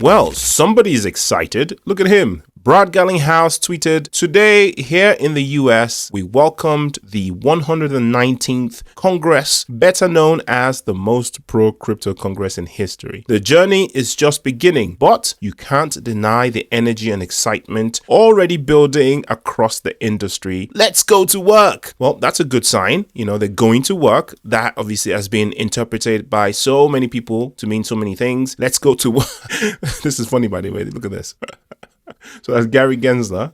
Well, somebody's excited. Look at him. Brad Garlinghouse tweeted, "Today, here in the US, we welcomed the 119th Congress, better known as the most pro-crypto Congress in history. The journey is just beginning, but you can't deny the energy and excitement already building across the industry. Let's go to work." Well, that's a good sign. You know, they're going to work. That obviously has been interpreted by so many people to mean so many things. Let's go to work. This is funny, by the way. Look at this. So that's Gary Gensler.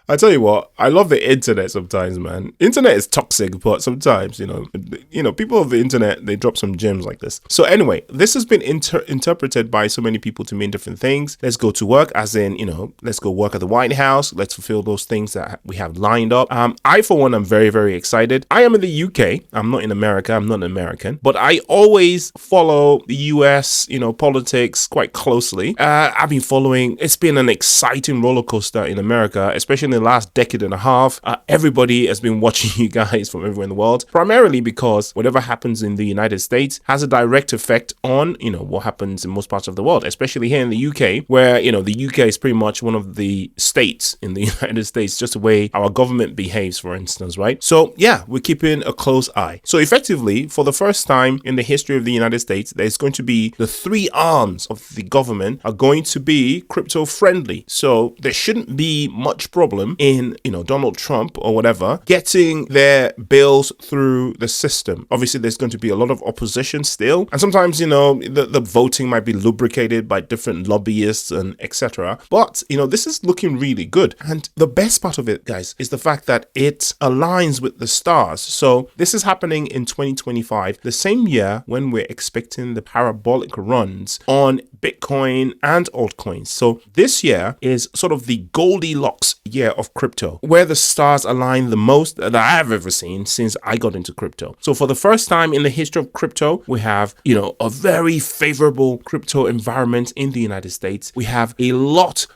I tell you what, I love the internet sometimes, man. Internet is toxic, but sometimes, you know, people of the internet, they drop some gems like this. So anyway, this has been interpreted by so many people to mean different things. Let's go to work, as in, you know, let's go work at the White House. Let's fulfill those things that we have lined up. I, for one, am very, very excited. I am in the UK. I'm not in America. I'm not an American, but I always follow the US, you know, politics quite closely. I've been following. It's been an exciting roller coaster in America, especially in the last decade and a half. Everybody has been watching you guys from everywhere in the world, primarily because whatever happens in the United States has a direct effect on, you know, what happens in most parts of the world, especially here in the UK, where, you know, the UK is pretty much one of the states in the United States, just the way our government behaves, for instance, right? So yeah, we're keeping a close eye. So effectively, for the first time in the history of the United States, there's going to be the three arms of the government are going to be crypto friendly. So there shouldn't be much problem in, you know, Donald Trump or whatever getting their bills through the system. Obviously, there's going to be a lot of opposition still, and sometimes, you know, the voting might be lubricated by different lobbyists and etc. But, you know, this is looking really good, and the best part of it, guys, is the fact that it aligns with the stars. So this is happening in 2025, the same year when we're expecting the parabolic runs on Bitcoin and altcoins. So this year is sort of the Goldilocks year of crypto, where the stars align the most that I've ever seen since I got into crypto. So for the first time in the history of crypto, we have, you know, a very favorable crypto environment in the United States. We have a lot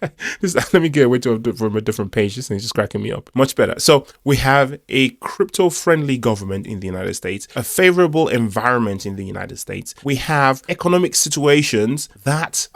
let me get away from a different page. This thing's just cracking me up. Much better. So we have a crypto-friendly government in the United States, a favorable environment in the United States. We have economic situations that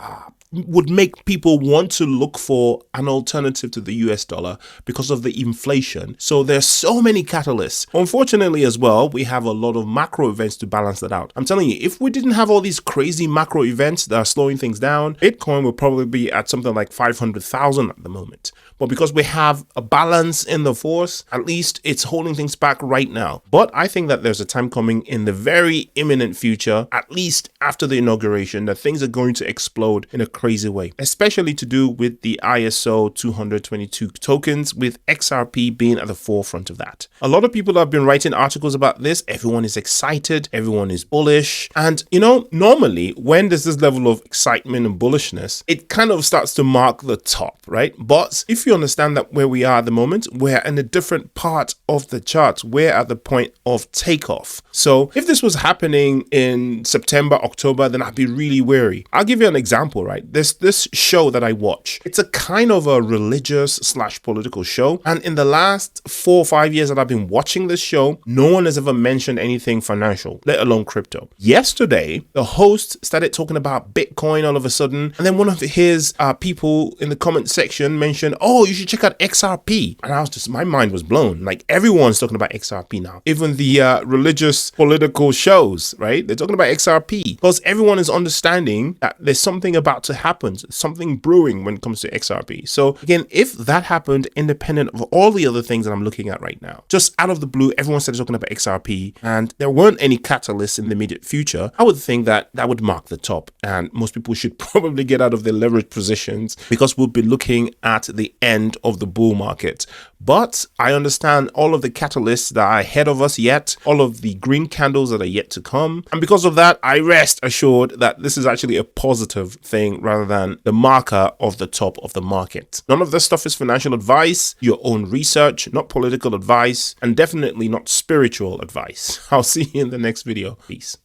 would make people want to look for an alternative to the US dollar because of the inflation. So there's so many catalysts. Unfortunately as well, we have a lot of macro events to balance that out. I'm telling you, if we didn't have all these crazy macro events that are slowing things down, Bitcoin would probably be at something like 500,000 at the moment. But because we have a balance in the force, at least it's holding things back right now. But I think that there's a time coming in the very imminent future, at least after the inauguration, that things are going to explode in a crazy way, especially to do with the ISO 222 tokens, with XRP being at the forefront of that. A lot of people have been writing articles about this. Everyone is excited. Everyone is bullish. And, you know, normally when there's this level of excitement and bullishness, it kind of starts to mark the top, right? But if you understand that where we are at the moment, we're in a different part of the chart. We're at the point of takeoff. So if this was happening in September, October, then I'd be really wary. I'll give you an example, right? This show that I watch, it's a kind of a religious / political show. And in the last 4 or 5 years that I've been watching this show, no one has ever mentioned anything financial, let alone crypto. Yesterday, the host started talking about Bitcoin all of a sudden. And then one of his people in the comment section mentioned, "Oh, you should check out XRP." And I was just, my mind was blown. Like, everyone's talking about XRP now. Even the religious political shows, right? They're talking about XRP because everyone is understanding that there's something about to happen, something brewing when it comes to XRP. So again, if that happened independent of all the other things that I'm looking at right now, just out of the blue, everyone started talking about XRP and there weren't any catalysts in the immediate future, I would think that that would mark the top and most people should probably get out of their leverage positions because we'll be looking at the end of the bull market. But I understand all of the catalysts that are ahead of us yet, all of the green candles that are yet to come. And because of that, I rest assured that this is actually a positive thing rather than the marker of the top of the market. None of this stuff is financial advice, your own research, not political advice, and definitely not spiritual advice. I'll see you in the next video. Peace.